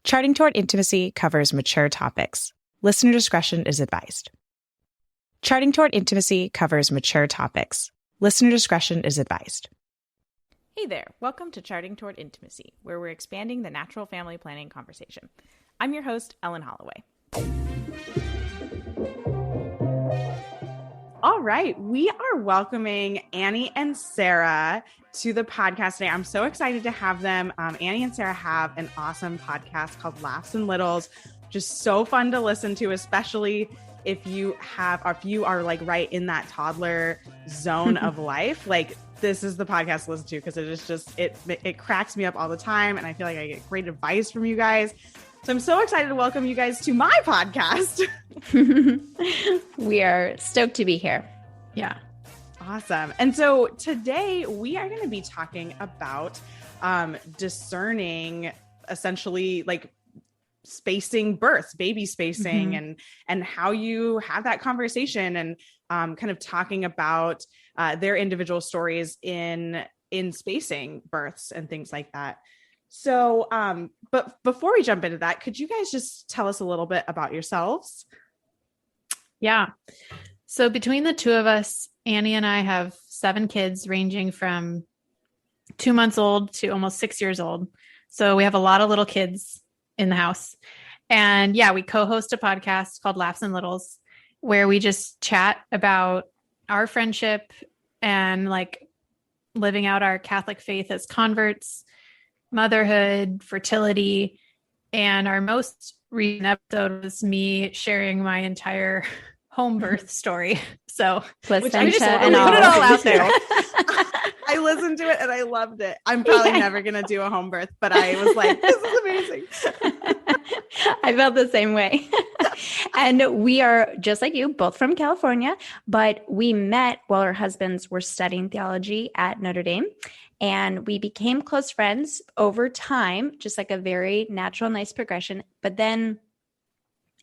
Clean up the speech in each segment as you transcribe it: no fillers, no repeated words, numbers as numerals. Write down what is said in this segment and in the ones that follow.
Charting Toward Intimacy covers mature topics. Listener discretion is advised. Charting Toward Intimacy covers mature topics. Listener discretion is advised. Hey there, welcome to Charting Toward Intimacy, where we're expanding the natural family planning conversation. I'm your host, Ellen Holloway. All right, we are welcoming Annie and Sarah to the podcast today. I'm so excited to have them. Annie and Sarah have an awesome podcast called Laughs and Littles, just so fun to listen to, especially if you are like right in that toddler zone of life. Like, this is the podcast to listen to because it is just, it cracks me up all the time. And I feel like I get great advice from you guys. So I'm so excited to welcome you guys to my podcast. We are stoked to be here. Yeah. Awesome. And so today we are going to be talking about discerning, essentially, like spacing births, baby spacing, and how you have that conversation, and kind of talking about their individual stories in spacing births and things like that. So, but before we jump into that, could you guys just tell us a little bit about yourselves? Yeah. So between the two of us, Annie and I have 7 kids ranging from 2 months old to almost 6 years old. So we have a lot of little kids in the house. And yeah, we co-host a podcast called Laughs and Littles, where we just chat about our friendship and like living out our Catholic faith as converts, motherhood, fertility. And our most recent episode was me sharing my entire home birth story. So which I just put it all out there. I listened to it and I loved it. I'm probably never going to do a home birth, but I was like, this is amazing. I felt the same way. And we are just like you, both from California, but we met while our husbands were studying theology at Notre Dame. And we became close friends over time, just like a very natural, nice progression. But then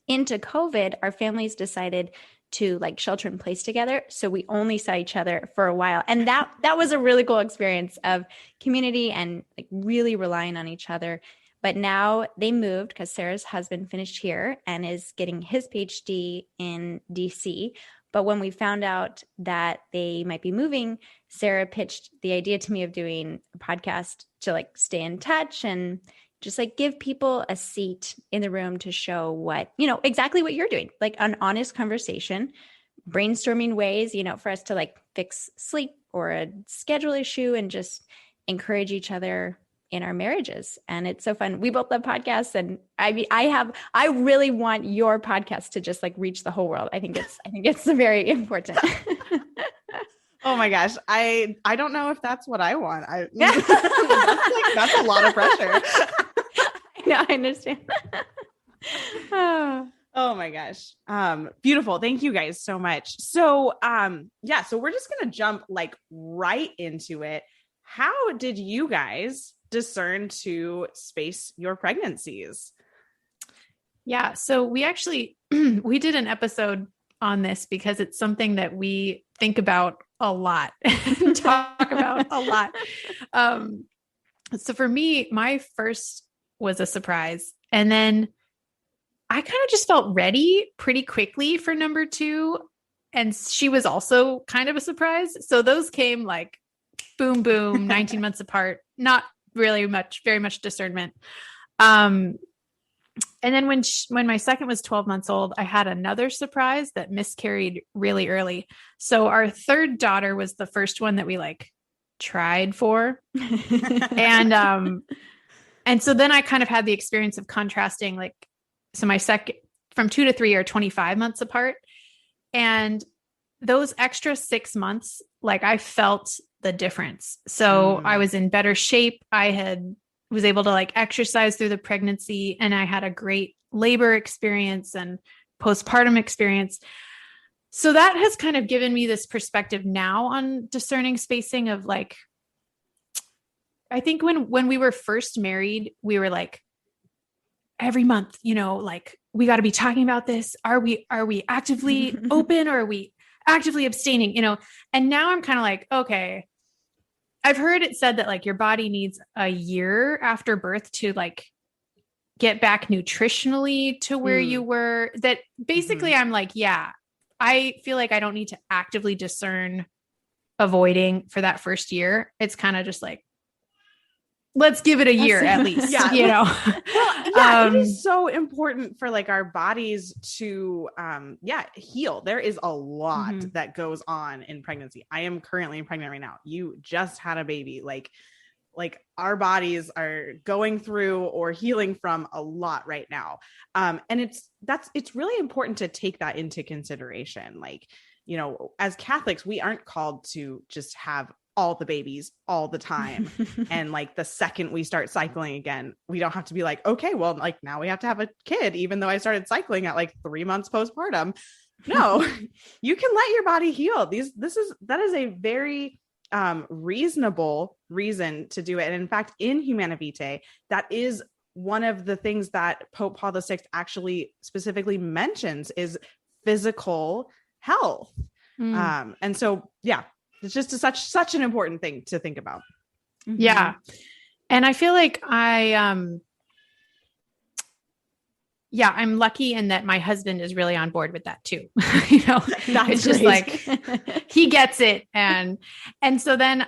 into COVID, our families decided to like shelter in place together. So we only saw each other for a while. And that was a really cool experience of community and like really relying on each other. But now they moved because Sarah's husband finished here and is getting his PhD in DC. But when we found out that they might be moving, Sarah pitched the idea to me of doing a podcast to like stay in touch and just like give people a seat in the room to show what, exactly what you're doing, like an honest conversation, brainstorming ways, for us to like fix sleep or a schedule issue and just encourage each other in our marriages. And it's so fun. We both love podcasts. And I really want your podcast to just like reach the whole world. I think it's very important. Oh my gosh. I don't know if that's what I want. That's a lot of pressure. No, I understand. Oh my gosh. Beautiful. Thank you guys so much. So, so we're just going to jump like right into it. How did you guys discern to space your pregnancies? Yeah. So we actually, we did an episode on this because it's something that we think about a lot and talk about a lot. So for me, my first was a surprise. And then I kind of just felt ready pretty quickly for number 2. And she was also kind of a surprise. So those came like boom, boom, 19 months apart, not really very much discernment. And then when my second was 12 months old, I had another surprise that miscarried really early. So our third daughter was the first one that we like tried for. And so then I kind of had the experience of contrasting, like, so my second from 2 to 3 are 25 months apart. And those extra 6 months, like I felt the difference. So I was in better shape. Was able to like exercise through the pregnancy, and I had a great labor experience and postpartum experience. So that has kind of given me this perspective now on discerning spacing of like, I think when we were first married, we were like every month, like we got to be talking about this. Are we actively open or are we actively abstaining, and now I'm kind of like, okay, I've heard it said that like your body needs a year after birth to like get back nutritionally to where you were, that basically I'm like, yeah, I feel like I don't need to actively discern avoiding for that first year. It's kind of just like, let's give it a year at least, you know? Well, yeah, it is so important for like our bodies to, heal. There is a lot that goes on in pregnancy. I am currently pregnant right now. You just had a baby. Like our bodies are going through or healing from a lot right now. And it's really important to take that into consideration. Like, you know, as Catholics, we aren't called to just have all the babies all the time. And like the second we start cycling again, we don't have to be like, okay, well, like now we have to have a kid, even though I started cycling at like 3 months postpartum. No, you can let your body heal. That is a very reasonable reason to do it. And in fact, in Humana Vitae, that is one of the things that Pope Paul VI actually specifically mentions is physical health. And so, yeah, it's just such an important thing to think about. Yeah. And I feel like I'm lucky in that my husband is really on board with that too. You know, it's just like, he gets it. And then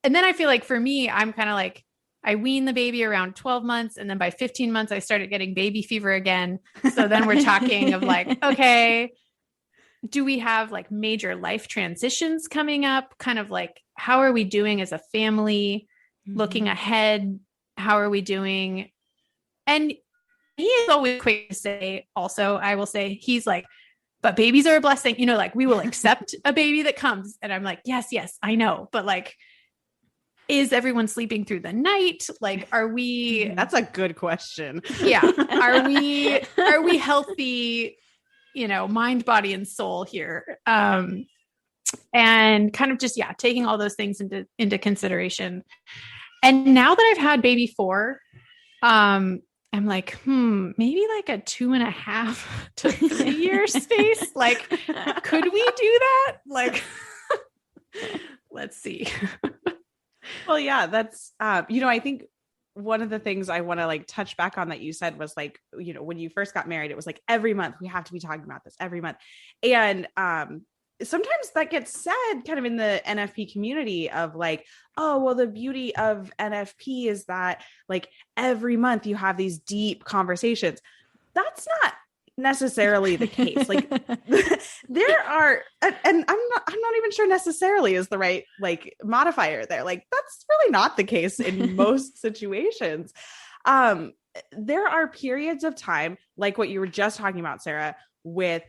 I feel like for me, I'm kind of like, I weaned the baby around 12 months. And then by 15 months, I started getting baby fever again. So then we're talking of like, okay, do we have like major life transitions coming up? Kind of like, how are we doing as a family? Looking ahead, how are we doing? And he is always quick to say, also, I will say, he's like, but babies are a blessing. You know, like we will accept a baby that comes. And I'm like, yes, I know. But like, is everyone sleeping through the night? Like, are we? That's a good question. Yeah. Are we healthy, you know, mind, body, and soul here? And kind of just, taking all those things into consideration. And now that I've had baby 4, I'm like, maybe like a 2.5 to 3 year space. Like, could we do that? Like, let's see. Well, yeah, that's, I think one of the things I want to like touch back on that you said was like, you know, when you first got married, it was like every month we have to be talking about this every month. And, sometimes that gets said kind of in the NFP community of like, oh, well, the beauty of NFP is that like every month you have these deep conversations. That's not necessarily the case. Like there are, and I'm not even sure necessarily is the right like modifier there. Like that's really not the case in most situations. There are periods of time like what you were just talking about, Sarah, with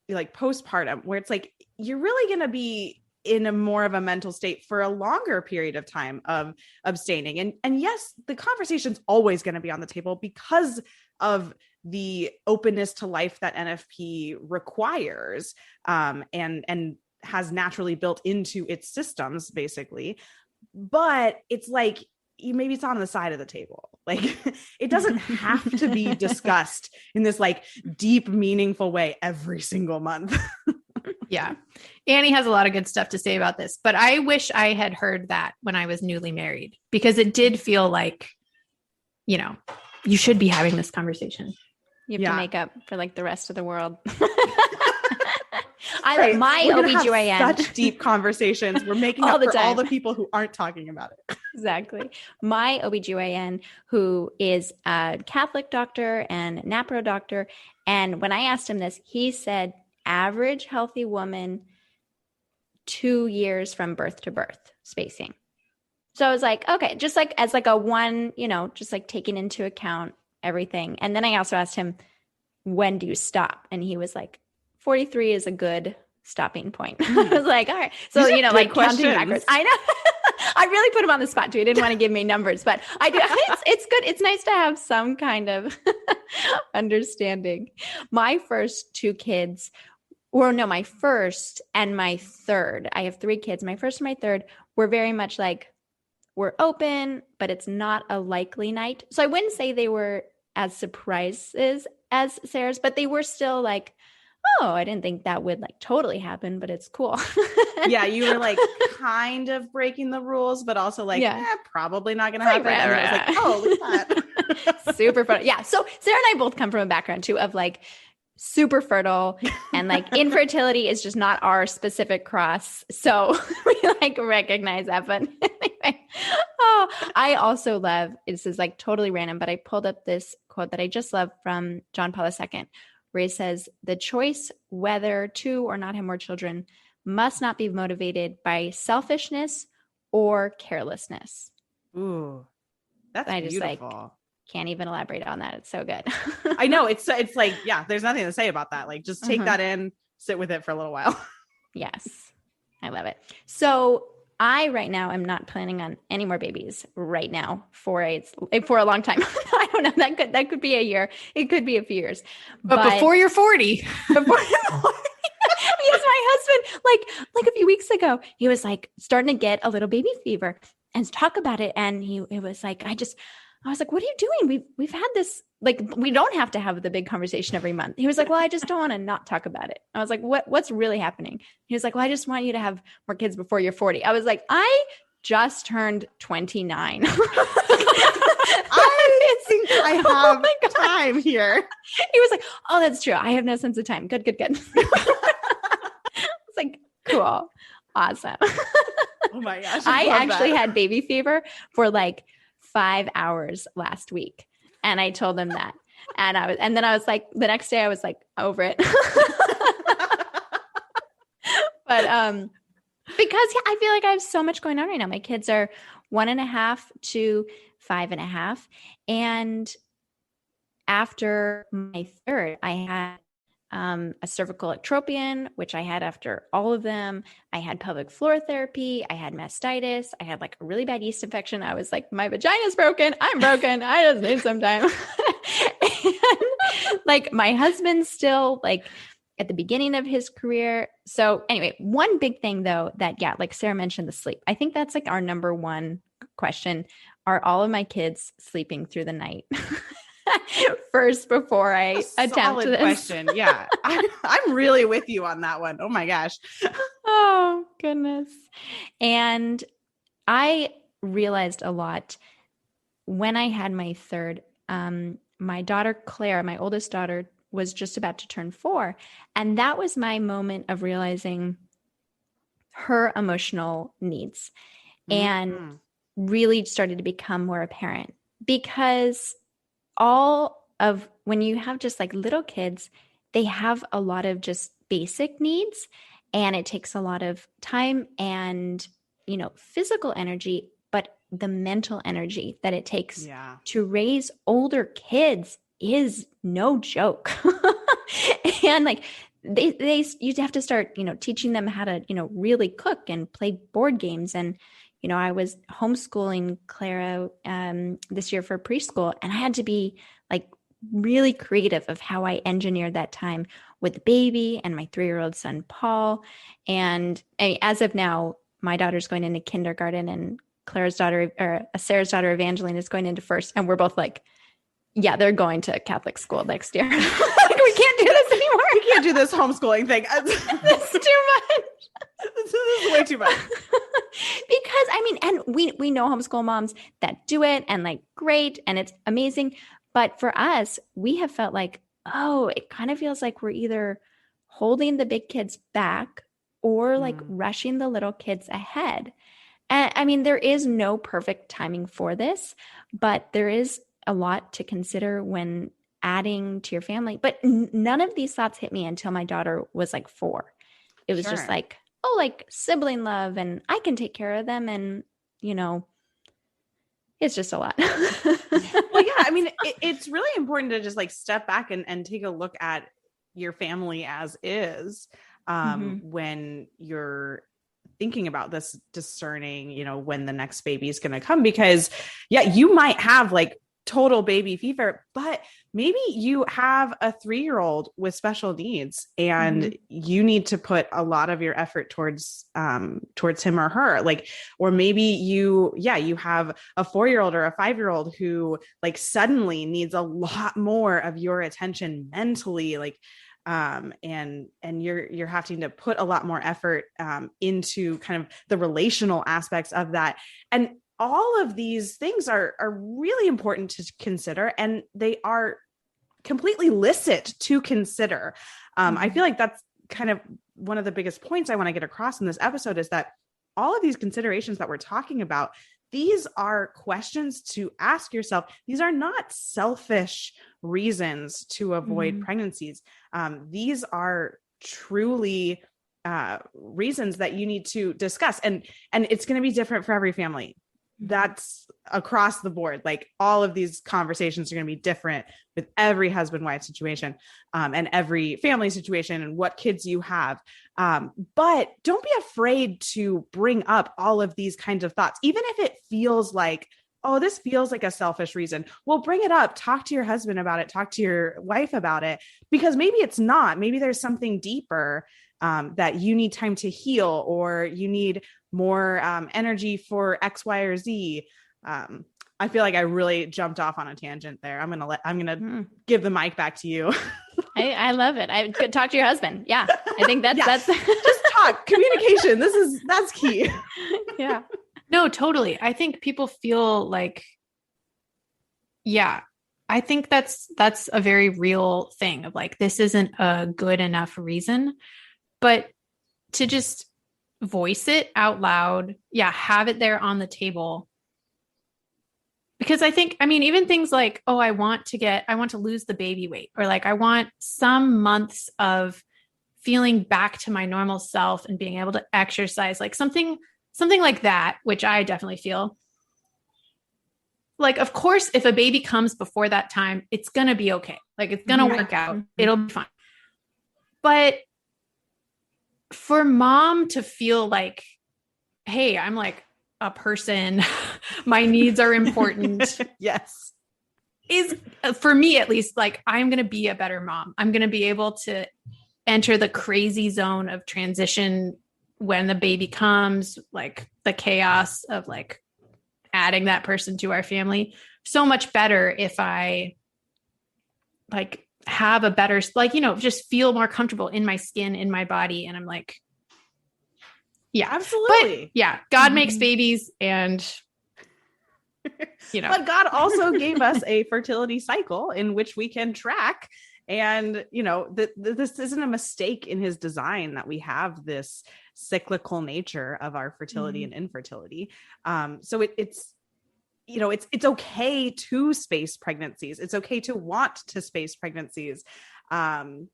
like postpartum, where it's like you're really going to be in a more of a mental state for a longer period of time of abstaining. And yes, the conversation's always going to be on the table because of the openness to life that NFP requires, and has naturally built into its systems, basically. But it's like, maybe it's on the side of the table. Like it doesn't have to be discussed in this like deep, meaningful way every single month. Yeah. Annie has a lot of good stuff to say about this, but I wish I had heard that when I was newly married, because it did feel like, you know, you should be having this conversation. You have to make up for like the rest of the world. My OBGYN. Such deep conversations. We're making up for all the people who aren't talking about it. Exactly. My OBGYN, who is a Catholic doctor and NAPRO doctor. And when I asked him this, he said, average healthy woman, 2 years from birth to birth spacing. So I was like, okay, just like as like a one, you know, just like taking into account everything. And then I also asked him, when do you stop? And he was like, 43 is a good stopping point. I was like, all right. So, you know, like counting backwards. I know. I really put him on the spot too. He didn't want to give me numbers, but I do. It's good. It's nice to have some kind of understanding. My first 2 kids, or no, my first and my third, I have 3 kids. My first and my third were very much like, we're open, but it's not a likely night. So I wouldn't say they were as surprises as Sarah's, but they were still like, oh, I didn't think that would like totally happen, but it's cool. Yeah, you were like kind of breaking the rules, but also like, probably not going to happen. And I was like, oh, look at that. Super fertile. Yeah. So Sarah and I both come from a background too of like super fertile, and like infertility is just not our specific cross. So we like recognize that. But anyway, I also love, this is like totally random, but I pulled up this quote that I just love from John Paul II, where he says, "The choice whether to or not have more children must not be motivated by selfishness or carelessness." Ooh, that's I just beautiful. like can't even elaborate on that. It's so good. I know it's like, yeah, there's nothing to say about that. Like, just take that in, sit with it for a little while. Yes. I love it. So I right now am not planning on any more babies right now for a long time. I don't know. That could be a year. It could be a few years. But before you're 40. Before yes, my husband, like a few weeks ago, he was like starting to get a little baby fever and talk about it. And it was like, I was like, what are you doing? We've had this, like, we don't have to have the big conversation every month. He was like, well, I just don't want to not talk about it. I was like, what's really happening? He was like, well, I just want you to have more kids before you're 40. I was like, I just turned 29. I think I have time here. He was like, oh, that's true. I have no sense of time. Good. It's like, cool. Awesome. Oh my gosh. I actually had baby fever for like 5 hours last week. And I told him that. And then I was like, the next day I was like over it. But because I feel like I have so much going on right now. My kids are 1.5 to 5.5. And after my third, I had a cervical ectropion, which I had after all of them. I had pelvic floor therapy. I had mastitis. I had like a really bad yeast infection. I was like, my vagina's broken. I'm broken. I just need some time. And like my husband's still like at the beginning of his career. So anyway, one big thing though, that, yeah, like Sarah mentioned, the sleep. I think that's like our number one question. Are all of my kids sleeping through the night? First, before I attempt this question. Yeah. I'm really with you on that one. Oh my gosh. Oh goodness. And I realized a lot when I had my third. My daughter, Claire, my oldest daughter, was just about to turn 4. And that was my moment of realizing her emotional needs and really started to become more apparent, because all of when you have just like little kids, they have a lot of just basic needs, and it takes a lot of time and, physical energy, but the mental energy that it takes to raise older kids is no joke. And like you have to start, teaching them how to, really cook and play board games. And, I was homeschooling Clara this year for preschool, and I had to be like really creative of how I engineered that time with the baby and my 3-year-old son, Paul. And as of now, my daughter's going into kindergarten, and Sarah's daughter, Evangeline, is going into first. And we're both like, yeah, they're going to Catholic school next year. Like, we can't do this anymore. We can't do this homeschooling thing. It's too much. This is way too much. Because and we know homeschool moms that do it, and like, great, and it's amazing. But for us, we have felt like, oh, it kind of feels like we're either holding the big kids back or like rushing the little kids ahead. And there is no perfect timing for this, but there is a lot to consider when adding to your family. But none of these thoughts hit me until my daughter was like 4. It was just like, oh, like sibling love, and I can take care of them. And, it's just a lot. Well, yeah, it's really important to just like step back and take a look at your family as is when you're thinking about this discerning, when the next baby is going to come, because you might have like total baby fever, but maybe you have a 3-year-old with special needs, and you need to put a lot of your effort towards him or her. Like, or maybe you have a 4-year-old or a 5-year-old who like suddenly needs a lot more of your attention mentally, like, and you're having to put a lot more effort into kind of the relational aspects of that. And all of these things are really important to consider, and they are completely licit to consider. I feel like that's kind of one of the biggest points I want to get across in this episode, is that all of these considerations that we're talking about, these are questions to ask yourself. These are not selfish reasons to avoid pregnancies. These are truly reasons that you need to discuss. And it's going to be different for every family. That's across the board. Like, all of these conversations are going to be different with every husband-wife situation, and every family situation, and what kids you have. But don't be afraid to bring up all of these kinds of thoughts, even if it feels like, oh, this feels like a selfish reason. Well, bring it up, talk to your husband about it, talk to your wife about it, because maybe it's not, maybe there's something deeper that you need time to heal, or you need more energy for X, Y, or Z. I feel like I really jumped off on a tangent there. I'm going to give the mic back to you. I love it. I could talk to your husband. Yeah. I think that's just talk. Communication. That's key. Yeah. No, totally. I think people feel like, I think that's a very real thing of like, this isn't a good enough reason, but to just voice it out loud. Yeah. Have it there on the table. Because I think, I mean, even things like, oh, I want to lose the baby weight, or like, I want some months of feeling back to my normal self and being able to exercise, like something like that, which I definitely feel like, of course, if a baby comes before that time, it's going to be okay. Like, it's going to work out. It'll be fine. But for mom to feel like, hey, I'm like a person, my needs are important. Yes. Is, for me at least, like, I'm going to be a better mom. I'm going to be able to enter the crazy zone of transition when the baby comes, like the chaos of like adding that person to our family, so much better if I like have a better, like, just feel more comfortable in my skin, in my body. And I'm like, yeah, absolutely. But yeah, God makes babies, and but God also gave us a fertility cycle in which we can track. And, this isn't a mistake in his design that we have this cyclical nature of our fertility and infertility. So it's okay to space pregnancies. It's okay to want to space pregnancies. I'm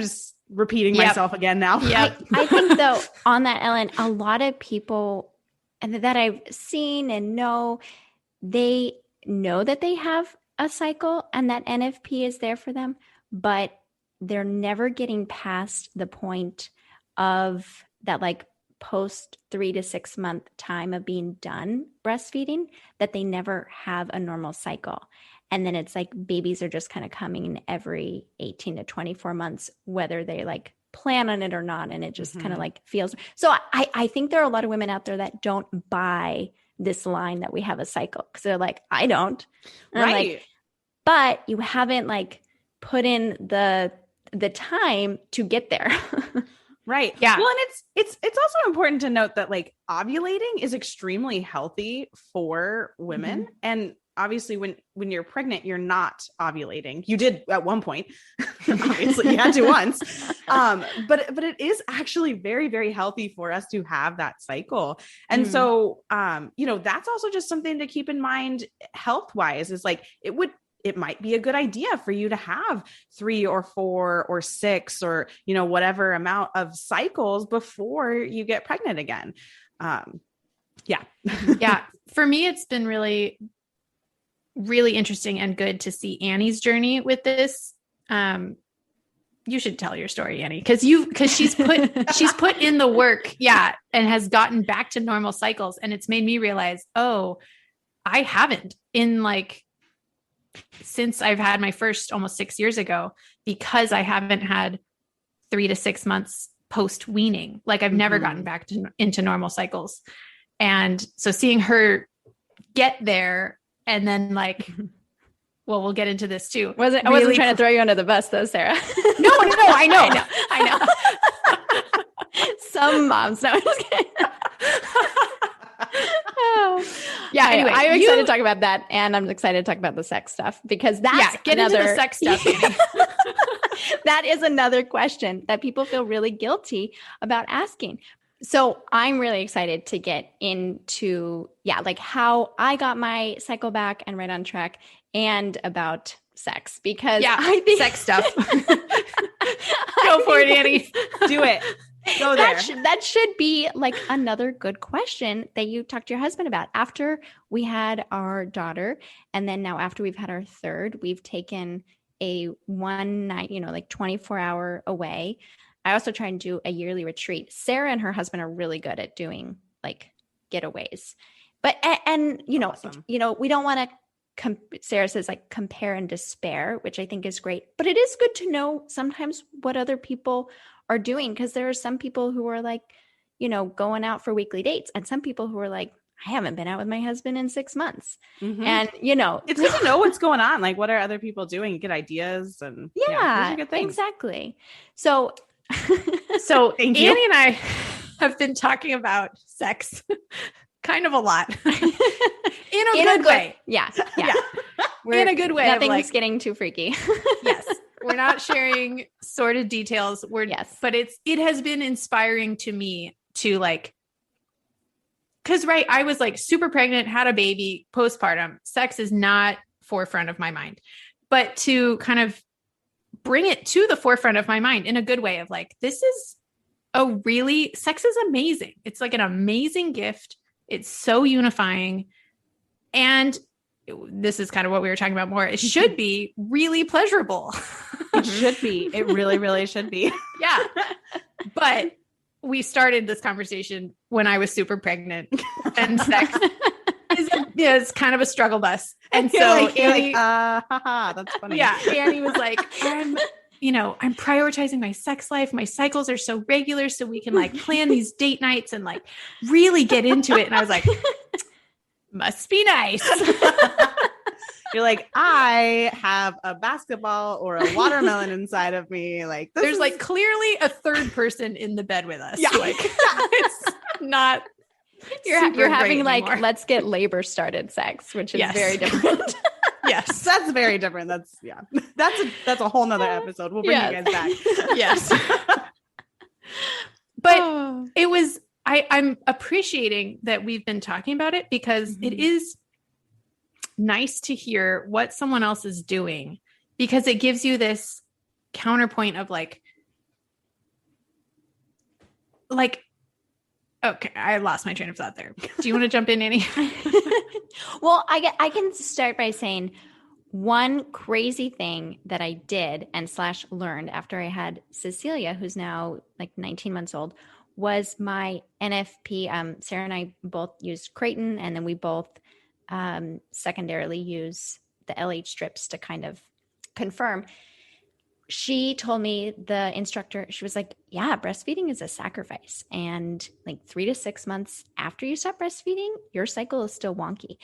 just repeating myself again now. Yeah. I think though, on that, Ellen, a lot of people that I've seen and know, they know that they have a cycle and that NFP is there for them, but they're never getting past the point of that, like, post 3 to 6 month time of being done breastfeeding, that they never have a normal cycle. And then it's like babies are just kind of coming every 18 to 24 months, whether they like plan on it or not. And it just kind of like feels. So I think there are a lot of women out there that don't buy this line that we have a cycle, because they're like, I don't. And right. I'm like, but you haven't like put in the time to get there. Right. Yeah. Well, and it's also important to note that like ovulating is extremely healthy for women. And obviously when you're pregnant, you're not ovulating. You did at one point, obviously you had to once. But it is actually very, very healthy for us to have that cycle. And so, that's also just something to keep in mind health-wise, is like, it might be a good idea for you to have 3 or 4 or 6 or, whatever amount of cycles before you get pregnant again. Yeah. For me, it's been really, really interesting and good to see Annie's journey with this. You should tell your story, Annie, because she's put in the work. Yeah. And has gotten back to normal cycles. And it's made me realize, oh, I haven't since I've had my first almost 6 years ago, because I haven't had 3 to 6 months post weaning. Like, I've never gotten back into normal cycles. And so seeing her get there, and then like, well, we'll get into this too. I wasn't trying to throw you under the bus though, Sarah. No, I know. Some moms. No, I'm just kidding. Yeah. Anyway, I'm excited to talk about that. And I'm excited to talk about the sex stuff because that's get into the sex stuff, Annie. That is another question that people feel really guilty about asking. So I'm really excited to get into, like how I got my cycle back and right on track and about sex because I think sex stuff. Go for it, Annie. Do it. Go there. That should be like another good question that you talk to your husband about. After we had our daughter, and then now after we've had our third, we've taken a one night, like 24-hour away. I also try and do a yearly retreat. Sarah and her husband are really good at doing like getaways, but and Awesome. We don't want to. Sarah says like compare and despair, which I think is great, but it is good to know sometimes what other people are doing. Cause there are some people who are like, going out for weekly dates and some people who are like, I haven't been out with my husband in 6 months. Mm-hmm. And it's good to know what's going on. Like what are other people doing? You get ideas and those are good things. Exactly. So Annie and I have been talking about sex kind of a lot. In a good way. Yeah. We're in a good way. Nothing's getting too freaky. Yes. We're not sharing sordid details. But it has been inspiring to me to like, cause I was like super pregnant, had a baby, postpartum. Sex is not forefront of my mind, but to kind of bring it to the forefront of my mind in a good way of like, sex is amazing. It's like an amazing gift. It's so unifying. And this is kind of what we were talking about more. It should be really pleasurable. It should be. It really, really should be. Yeah. But we started this conversation when I was super pregnant and sex is kind of a struggle bus. And so Annie, that's funny. Yeah. Annie was like, I'm prioritizing my sex life. My cycles are so regular. So we can like plan these date nights and like really get into it. And I was like, must be nice. You're like, I have a basketball or a watermelon inside of me. Like there's like clearly a third person in the bed with us. Yeah. Like it's not. You're having like, let's get labor started sex, which is very different. Yes. That's very different. That's a whole nother episode. We'll bring you guys back. Yes. But it was, I'm appreciating that we've been talking about it because it is nice to hear what someone else is doing because it gives you this counterpoint of like, okay, I lost my train of thought there. Do you want to jump in, Annie? Well, I can start by saying one crazy thing that I did and / learned after I had Cecilia, who's now like 19 months old, was my NFP. Sarah and I both used Creighton, and then we both secondarily use the LH strips to kind of confirm. She told me, the instructor, she was like, yeah, breastfeeding is a sacrifice. And like 3 to 6 months after you stop breastfeeding, your cycle is still wonky.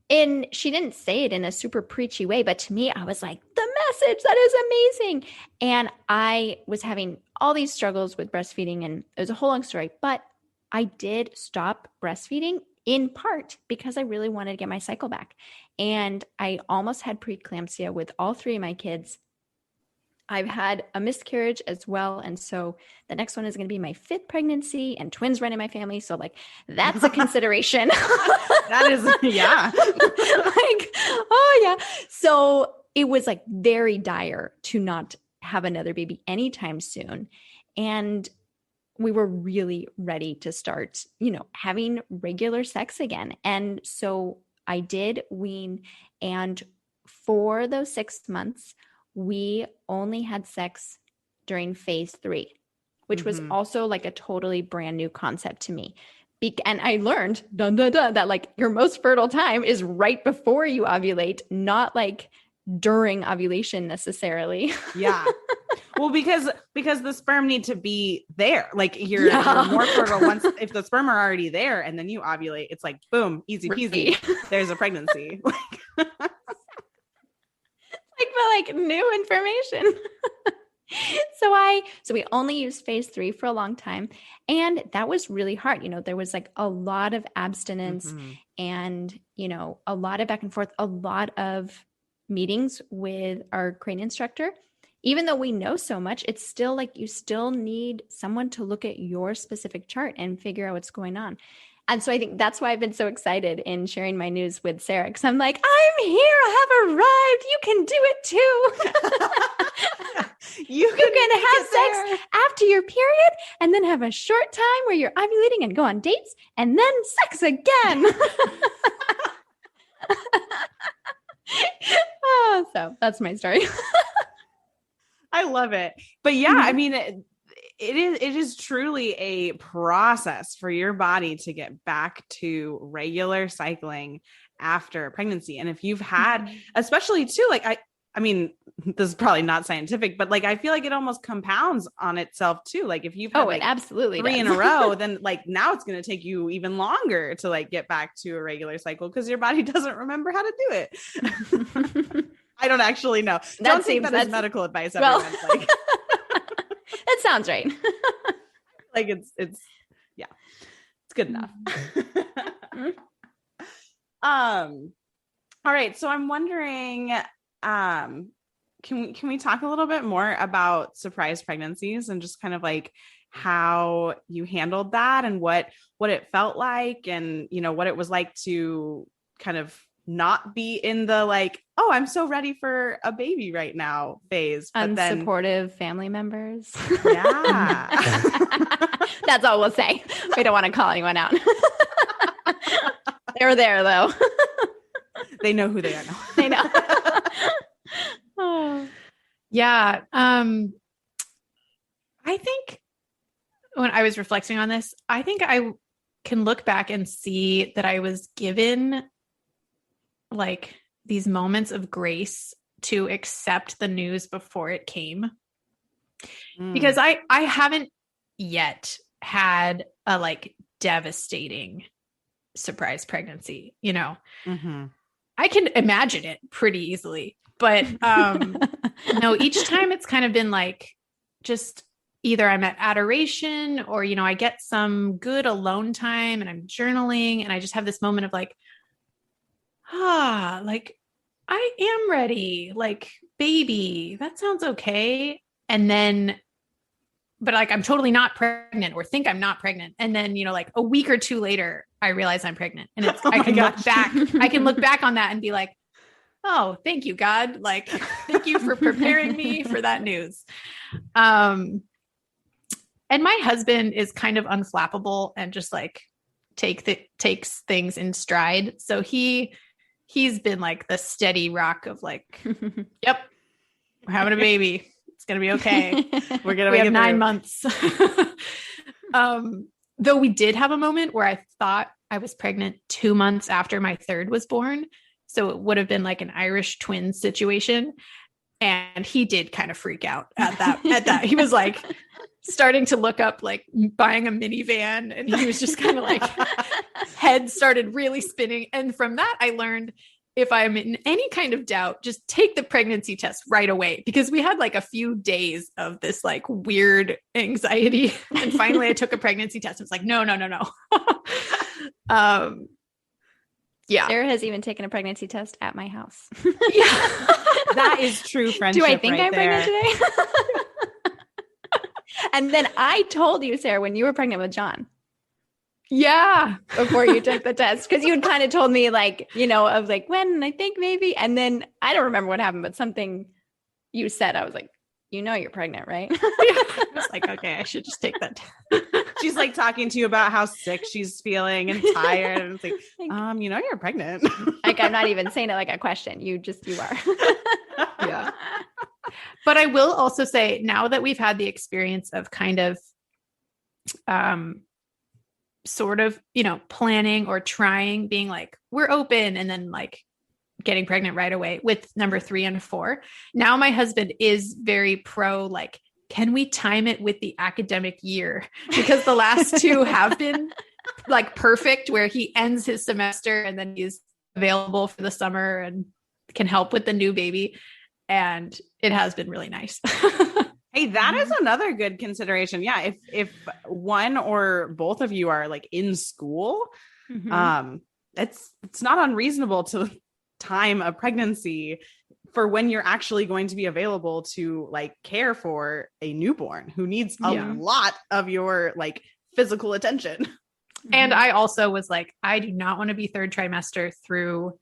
And she didn't say it in a super preachy way, but to me, I was like, the message, that is amazing. And I was having all these struggles with breastfeeding, and it was a whole long story, but I did stop breastfeeding in part because I really wanted to get my cycle back. And I almost had preeclampsia with all 3 of my kids. I've had a miscarriage as well. And so the next one is going to be my 5th pregnancy, and twins run in my family. So like, that's a consideration. That is, yeah. Like, oh yeah. So it was like very dire to not have another baby anytime soon. And we were really ready to start, having regular sex again. And so I did wean. And for those 6 months, we only had sex during phase 3, which was also like a totally brand new concept to me. And I learned that like your most fertile time is right before you ovulate, not like during ovulation necessarily. Yeah. Well, because the sperm need to be there. Like you're more fertile once, if the sperm are already there and then you ovulate, it's like, boom, easy peasy. There's a pregnancy. Like new information. So we only used phase 3 for a long time. And that was really hard. There was like a lot of abstinence and, a lot of back and forth, a lot of meetings with our crane instructor. Even though we know so much, it's still like you still need someone to look at your specific chart and figure out what's going on. And so I think that's why I've been so excited in sharing my news with Sarah, because I'm like, I'm here. I have arrived. You can do it too. You can have sex after your period and then have a short time where you're ovulating and go on dates and then sex again. So that's my story. I love it. But yeah, I mean, it is truly a process for your body to get back to regular cycling after pregnancy. And if you've had, especially too, like, I mean, this is probably not scientific, but like, I feel like it almost compounds on itself too. Like if you've had it absolutely 3 does. in a row, then like now it's going to take you even longer to like get back to a regular cycle because your body doesn't remember how to do it. I don't actually know. Don't take that as medical advice. Well, like, that sounds right. Like it's good enough. All right. So I'm wondering, can we talk a little bit more about surprise pregnancies and just kind of like how you handled that and what it felt like and, what it was like to kind of not be in the like, oh, I'm so ready for a baby right now phase. But unsupportive family members. Yeah. That's all we'll say. We don't want to call anyone out. They were there though. They know who they are now. They know. Oh. Yeah. I think when I was reflecting on this, I think I can look back and see that I was given like these moments of grace to accept the news before it came. Because I haven't yet had a like devastating surprise pregnancy, I can imagine it pretty easily, but no, each time it's kind of been like, just either I'm at adoration or, I get some good alone time and I'm journaling and I just have this moment of like, like I am ready, like baby, that sounds okay. And then, but like, I'm totally not pregnant or think I'm not pregnant. And then, like a week or 2 later, I realize I'm pregnant and it's, I can look back on that and be like, oh, thank you, God. Like, thank you for preparing me for that news. And my husband is kind of unflappable and just like takes things in stride. So he's been like the steady rock of like, yep, we're having a baby. It's going to be okay. We have 9 months. Though we did have a moment where I thought I was pregnant 2 months after my third was born. So it would have been like an Irish twin situation. And he did kind of freak out at that. He was like starting to look up, like buying a minivan. And he was just kind of like, head started really spinning. And from that, I learned if I'm in any kind of doubt, just take the pregnancy test right away, because we had like a few days of this like weird anxiety. And finally I took a pregnancy test. I was like, no. Yeah. Sarah has even taken a pregnancy test at my house. Yeah. That is true friendship. Do I think right I'm there. pregnant today? And then I told you, Sarah, when you were pregnant with John. Yeah. Before you took the test. Because you had kind of told me like, of like when, I think maybe. And then I don't remember what happened, but something you said, I was like, you're pregnant, right? I was like, okay, I should just take that test. She's like talking to you about how sick she's feeling and tired. And it's like, you're pregnant. Like, I'm not even saying it like a question. You are. Yeah. But I will also say, now that we've had the experience of kind of, sort of, planning or trying, being like, we're open, and then like getting pregnant right away with number 3 and 4. Now my husband is very pro, like, can we time it with the academic year? Because the last 2 have been like perfect, where he ends his semester and then he's available for the summer and can help with the new baby. And it has been really nice. Hey, that is another good consideration. Yeah. If one or both of you are like in school, it's not unreasonable to time a pregnancy for when you're actually going to be available to like care for a newborn who needs a lot of your like physical attention. And I also was like, I do not want to be third trimester through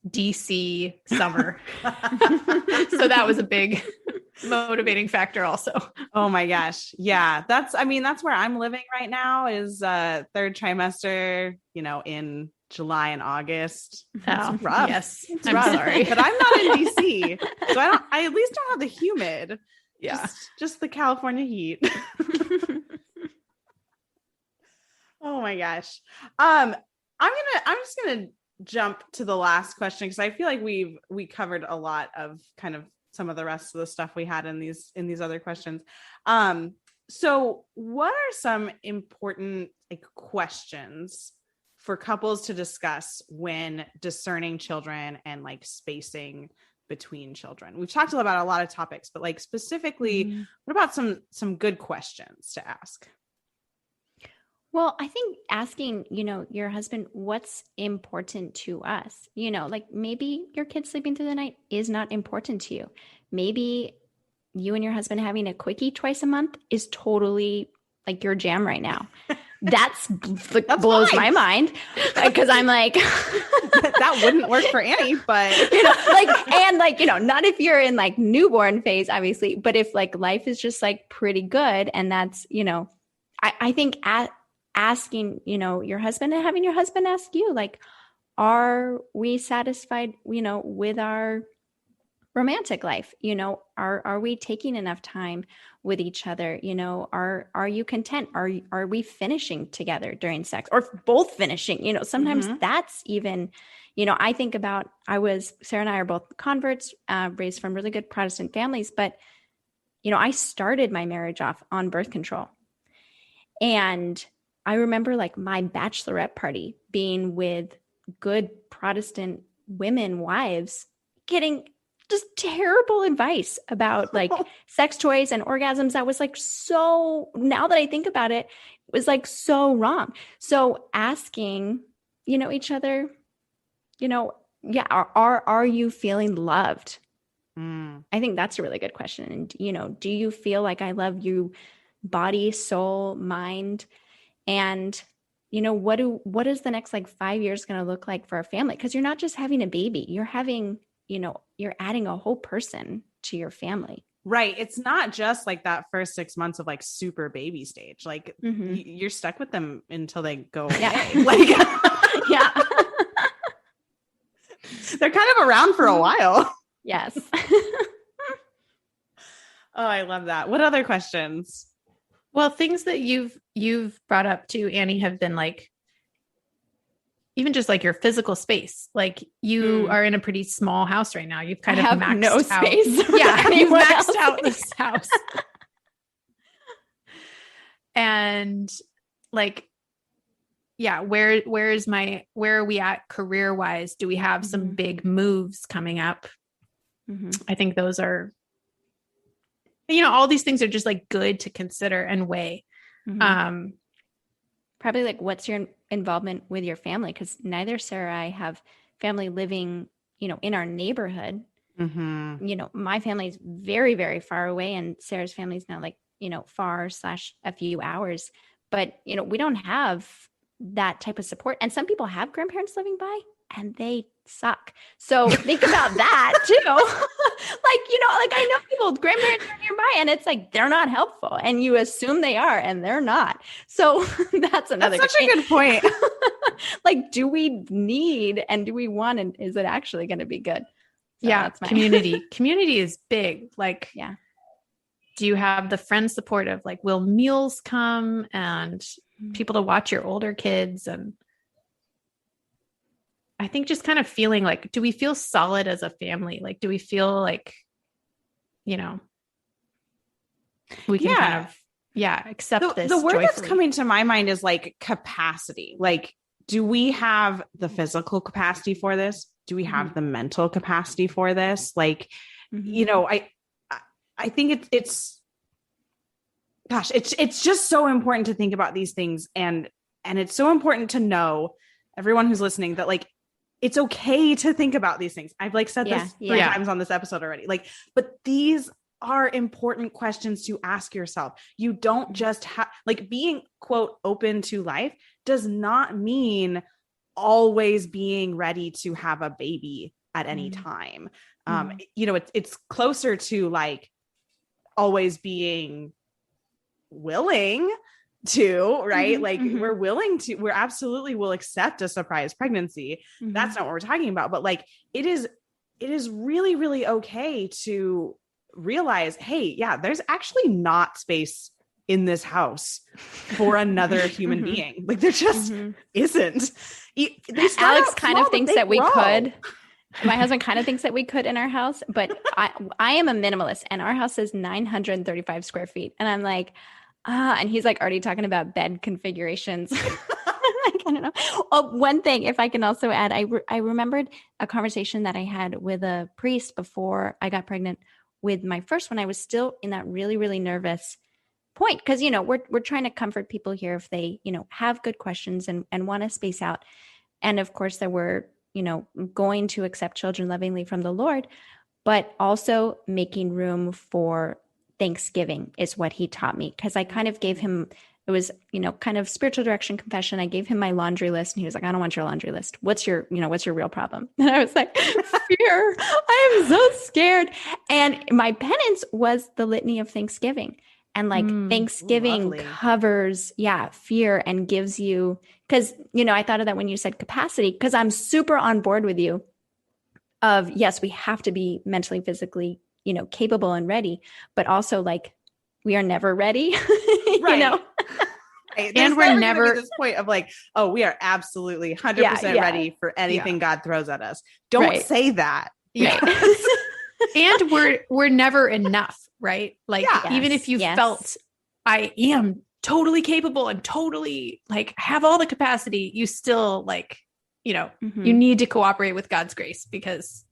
DC summer. So that was a big motivating factor also. Oh my gosh. Yeah. That's where I'm living right now is third trimester, in July and August. Oh, rough. Yes. It's I'm rough. sorry. But I'm not in DC. So I at least don't have the humid. Yeah. Just the California heat. Oh my gosh. I'm just gonna jump to the last question because I feel like we covered a lot of kind of some of the rest of the stuff we had in these other questions. So what are some important like questions for couples to discuss when discerning children and like spacing between children? We've talked about a lot of topics, but like specifically, what about some good questions to ask? Well, I think asking, your husband, what's important to us? Like maybe your kid sleeping through the night is not important to you. Maybe you and your husband having a quickie twice a month is totally like your jam right now. That blows fine. My mind because I'm like, that wouldn't work for Annie, but not if you're in like newborn phase, obviously, but if like life is just like pretty good and that's, I think asking, your husband and having your husband ask you, like, are we satisfied, with our romantic life? Are we taking enough time with each other? Are you content? Are we finishing together during sex or both finishing? Sometimes that's even, I think about, Sarah and I are both converts, raised from really good Protestant families, but, I started my marriage off on birth control. And I remember like my bachelorette party being with good Protestant women wives getting just terrible advice about like sex toys and orgasms. That was like, so now that I think about it, it was like so wrong. So asking, each other, are you feeling loved? I think that's a really good question. And, do you feel like I love you body, soul, mind? And, what is the next like 5 years going to look like for our family? Because you're not just having a baby, you're having, you're adding a whole person to your family. Right. It's not just like that first 6 months of like super baby stage. Like you're stuck with them until they go away. Like, yeah. They're kind of around for a while. Yes. Oh, I love that. What other questions? Well, things that you've brought up too, Annie, have been like, even just like your physical space. Like you are in a pretty small house right now. You've kind of maxed no out. Space. Yeah, you've maxed out this house. And like, yeah, where are we at career wise? Do we have some big moves coming up? I think those are, all these things are just like good to consider and weigh. Probably like, what's your involvement with your family? Because neither Sarah or I have family living, in our neighborhood. My family is very, very far away, and Sarah's family is now like, far / a few hours. But, we don't have that type of support. And some people have grandparents living by and they suck. So think about that too. I know people with grandparents are nearby and it's like, they're not helpful. And you assume they are, and they're not. So that's another such a good point. Like, do we need, and do we want, and is it actually going to be good? So yeah. Community is big. Like, yeah. Do you have the friend support of like, will meals come and people to watch your older kids? And I think just kind of feeling like, do we feel solid as a family? Like, do we feel like, we can kind of, accept this. The word joyfully. that's coming to my mind is like capacity. Like, do we have the physical capacity for this? Do we have the mental capacity for this? Like, I think it's gosh, it's just so important to think about these things. And it's so important to know, everyone who's listening, that like, it's okay to think about these things. I've like said this 3 times on this episode already. Like, but these are important questions to ask yourself. You don't just have, like, being quote open to life does not mean always being ready to have a baby at any time. You know, it's closer to like always being willing to, right? Like we're absolutely will accept a surprise pregnancy. That's not what we're talking about. But like, it is really, really okay to realize, hey, yeah, there's actually not space in this house for another human being. Like there just isn't. Alex kind of thinks that we could. My husband kind of thinks that we could in our house, but I am a minimalist, and our house is 935 square feet. And I'm like, and he's like already talking about bed configurations. Like, I don't know. Oh, one thing, if I can also add, I remembered a conversation that I had with a priest before I got pregnant with my first one. I was still in that really, really nervous point because, you know, we're trying to comfort people here if they, you know, have good questions and want to space out. And of course, there were, you know, going to accept children lovingly from the Lord, but also making room for Thanksgiving is what he taught me. Because I kind of gave him, it was, you know, kind of spiritual direction confession. I gave him my laundry list and he was like, I don't want your laundry list. What's your real problem? And I was like, fear. I am so scared. And my penance was the litany of Thanksgiving. And like Thanksgiving covers, fear and gives you, because, you know, I thought of that when you said capacity, because I'm super on board with you of, yes, we have to be mentally, physically, you know, capable and ready, but also like we are never ready, you know? Right. And we're never at this point of like, oh, we are absolutely 100% ready for anything God throws at us. Don't say that. And we're never enough, right? Like even if you felt I am totally capable and totally like have all the capacity, you still like, you know, you need to cooperate with God's grace because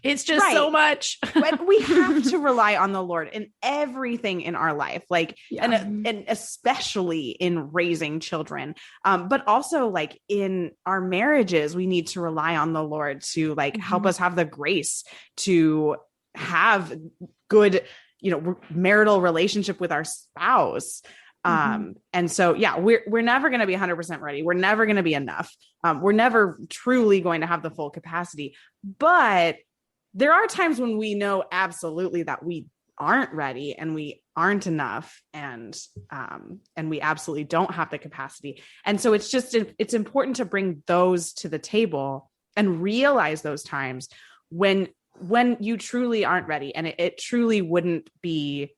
it's just so much. But we have to rely on the Lord in everything in our life, like, and especially in raising children. But also like in our marriages, we need to rely on the Lord to like help us have the grace to have good, you know, marital relationship with our spouse. And so, we're never going to be 100% ready. We're never going to be enough. We're never truly going to have the full capacity, but there are times when we know absolutely that we aren't ready and we aren't enough and we absolutely don't have the capacity. And so it's important to bring those to the table and realize those times when you truly aren't ready. And it truly wouldn't be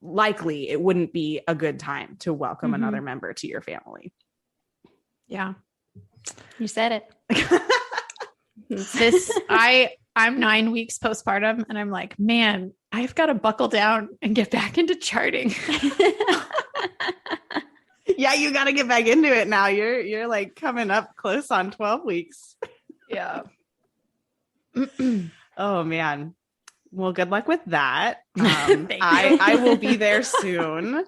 likely, it wouldn't be a good time to welcome another member to your family. Yeah. You said it. I'm 9 weeks postpartum and I'm like, man, I've got to buckle down and get back into charting. Yeah, you got to get back into it now. You're like coming up close on 12 weeks. Yeah. Oh man. Well, good luck with that. I will be there soon.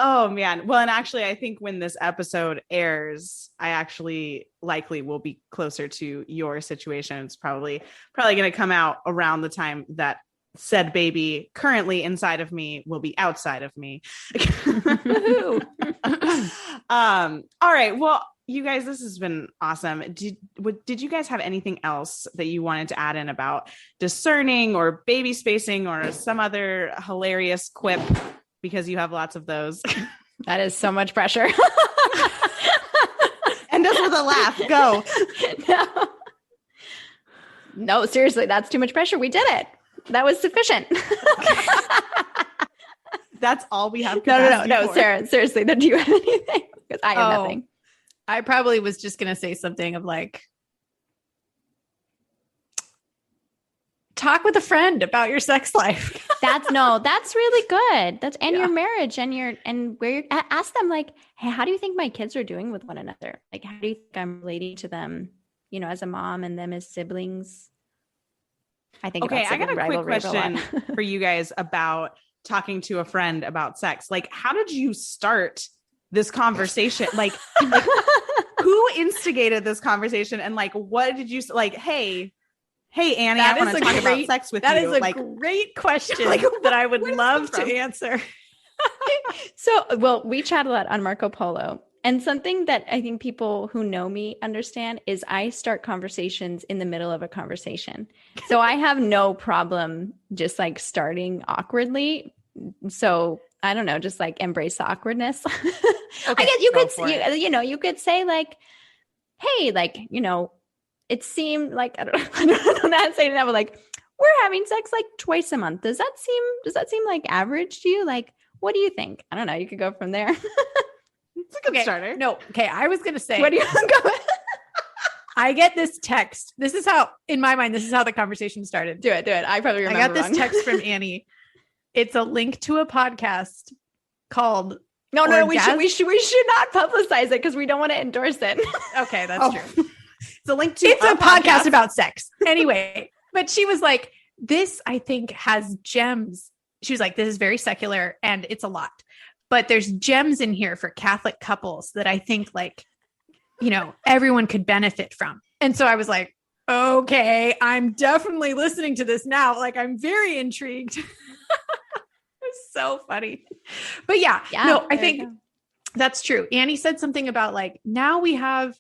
Oh man. Well, and actually, I think when this episode airs, I actually likely will be closer to your situation. It's probably going to come out around the time that said baby currently inside of me will be outside of me. All right. Well, you guys, this has been awesome. Did you guys have anything else that you wanted to add in about discerning or baby spacing or some other hilarious quip? Because you have lots of those. That is so much pressure. End us with a laugh. Go. No, seriously, that's too much pressure. We did it. That was sufficient. That's all we have. No, Sarah, seriously, do you have anything? Because I have nothing. I probably was just going to say something of like, talk with a friend about your sex life. That's really good. Your marriage and where you're, ask them like, hey, how do you think my kids are doing with one another? Like, how do you think I'm relating to them, you know, as a mom and them as siblings? I think okay, about I got a quick rivalry a question lot. for you guys about talking to a friend about sex. Like, how did you start this conversation? Like who instigated this conversation? And like, what did you like? Hey, Annie, I want to talk about sex with you. That is a like, great question like, that I would where does it love come to from? answer. Well, we chat a lot on Marco Polo. And something that I think people who know me understand is I start conversations in the middle of a conversation. So I have no problem just like starting awkwardly. So I don't know, just like embrace the awkwardness. Okay, I guess you could say like, hey, like, it seemed like, I don't know how to say it now, but like, we're having sex like twice a month. Does that seem like average to you? Like, what do you think? I don't know. You could go from there. It's a good starter. No. Okay. I was going to say, What do you go? I get this text. This is how, in my mind, this is how the conversation started. Do it. I probably remember. I got this text from Annie. It's a link to a podcast called No, we should not publicize it because we don't want to endorse it. Okay, that's true. It's a link to a podcast about sex. Anyway, but she was like, this, I think, has gems. She was like, this is very secular and it's a lot, but there's gems in here for Catholic couples that I think like, everyone could benefit from. And so I was like, okay, I'm definitely listening to this now. Like, I'm very intrigued. It's so funny. But I think that's true. Annie said something about like, now we have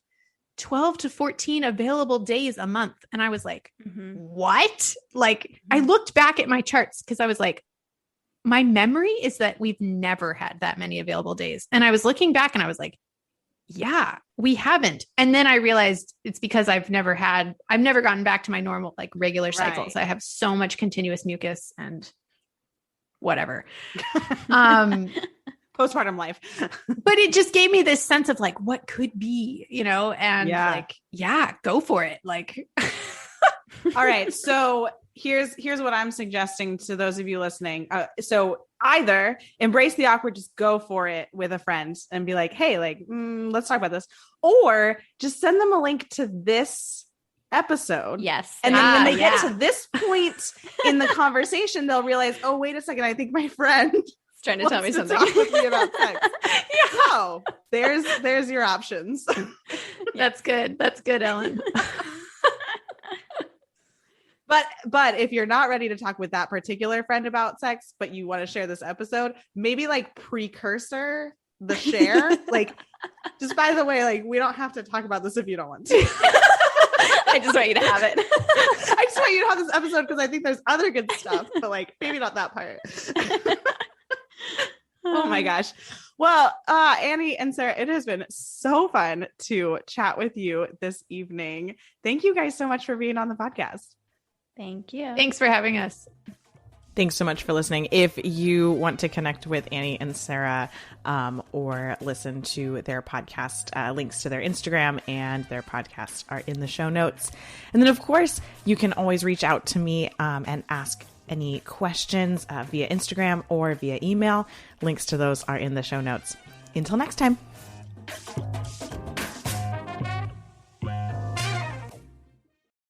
12 to 14 available days a month. And I was like, what? Like, I looked back at my charts because I was like, my memory is that we've never had that many available days. And I was looking back and I was like, yeah, we haven't. And then I realized it's because I've never gotten back to my normal, like regular cycles. I have so much continuous mucus and whatever. Postpartum life. But it just gave me this sense of like, what could be, and go for it. Like, all right. So here's what I'm suggesting to those of you listening. So either embrace the awkward, just go for it with a friend and be like, hey, like, let's talk about this, or just send them a link to this episode. Yes. And then when they get to this point in the conversation, they'll realize, oh, wait a second. I think my friend is trying to tell me something. Talk with me about sex. So there's your options. That's good. That's good, Ellen. But if you're not ready to talk with that particular friend about sex, but you want to share this episode, maybe like precursor the share, like, just by the way, like, we don't have to talk about this if you don't want to. I just want you to have it. I just want you to have this episode because I think there's other good stuff, but like, maybe not that part. Oh my gosh. Well, Annie and Sarah, it has been so fun to chat with you this evening. Thank you guys so much for being on the podcast. Thank you. Thanks for having us. Thanks so much for listening. If you want to connect with Annie and Sarah or listen to their podcast, links to their Instagram and their podcast are in the show notes. And then, of course, you can always reach out to me and ask any questions via Instagram or via email. Links to those are in the show notes. Until next time.